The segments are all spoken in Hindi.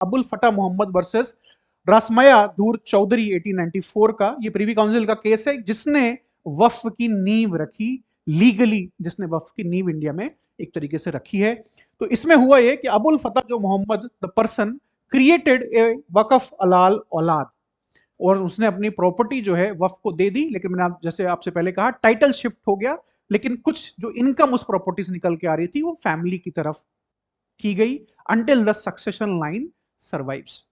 अबुल फटा मोहम्मद वर्सेस रासमया दूर चौधरी 1894 का ये प्रीवी काउंसिल का केस है, जिसने वक्फ की नींव रखी लीगली, जिसने वक्फ की नींव इंडिया में एक तरीके से रखी है। तो इसमें हुआ ये कि अबुल फता जो Mohammad the person created a wakf alal aulad, और उसने अपनी प्रॉपर्टी जो है वक्फ को दे दी, लेकिन मैंने जैसे आपसे पहले कहा टाइटल शिफ्ट हो गया, लेकिन कुछ जो इनकम उस प्रॉपर्टी से निकल के आ रही थी वो फैमिली की तरफ की गई until the succession line survives.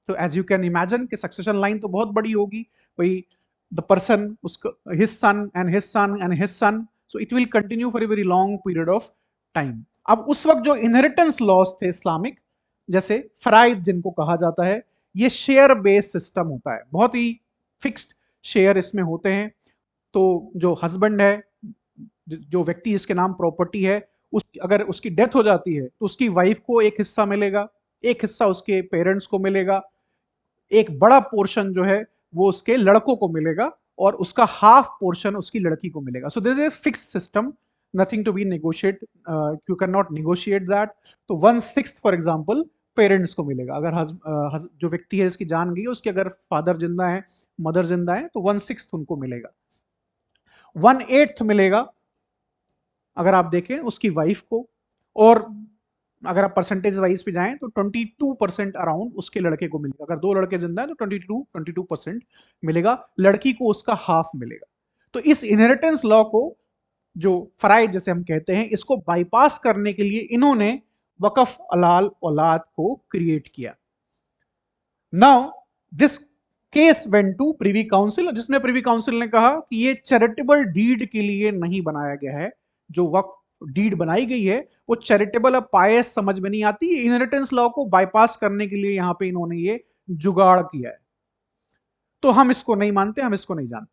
तो एज यू कैन इमेजिन कि सक्सेशन लाइन तो बहुत बड़ी होगी भाई, द पर्सन, उसका his son and his son and his son, so it will continue for a very long period of time. अब उस वक्त जो इनहेरिटेंस लॉज थे इस्लामिक, जैसे फराइद जिनको कहा जाता है, ये शेयर बेस्ड सिस्टम होता है, बहुत ही फिक्स्ड शेयर इसमें होते हैं। तो जो हस्बैंड है, जो व्यक्ति जिसके नाम प्रॉपर्टी है, उस अगर उसकी डेथ हो जाती है तो उसकी वाइफ को एक हिस्सा मिलेगा, एक हिस्सा उसके पेरेंट्स को मिलेगा, एक बड़ा पोर्शन जो है वो उसके लड़कों को मिलेगा, और उसका हाफ पोर्शन उसकी लड़की को मिलेगा। So this is a fix system, nothing to be negotiate, you can not negotiate that. तो 1/6 फॉर एग्जाम्पल पेरेंट्स को मिलेगा, अगर जो व्यक्ति है इसकी जान गई है, उसके अगर फादर जिंदा है, मदर जिंदा है, तो 1/6 उनको मिलेगा। 1/8 मिलेगा अगर आप देखें उसकी वाइफ को, और अगर आप परसेंटेज वाइज पे जाएं तो 22% अराउंड उसके लड़के को मिलेगा। अगर 2 लड़के जिंदा है तो 22% मिलेगा, लड़की को उसका हाफ मिलेगा। तो इस इनहेरिटेंस लॉ को, जो फराइज जैसे हम कहते हैं, इसको बाईपास करने के लिए इन्होंने वकफ अलाल औलाद को क्रिएट किया। Now this case went to privy council, जिसमें प्रिवी काउंसिल ने कहा कि ये चैरिटेबल डीड के लिए नहीं बनाया गया है, जो वक्फ डीड बनाई गई है वो चैरिटेबल और पायस समझ में नहीं आती, इनहेरिटेंस लॉ को बाईपास करने के लिए यहां पे इन्होंने ये जुगाड़ किया है। तो हम इसको नहीं मानते, हम इसको नहीं जानते।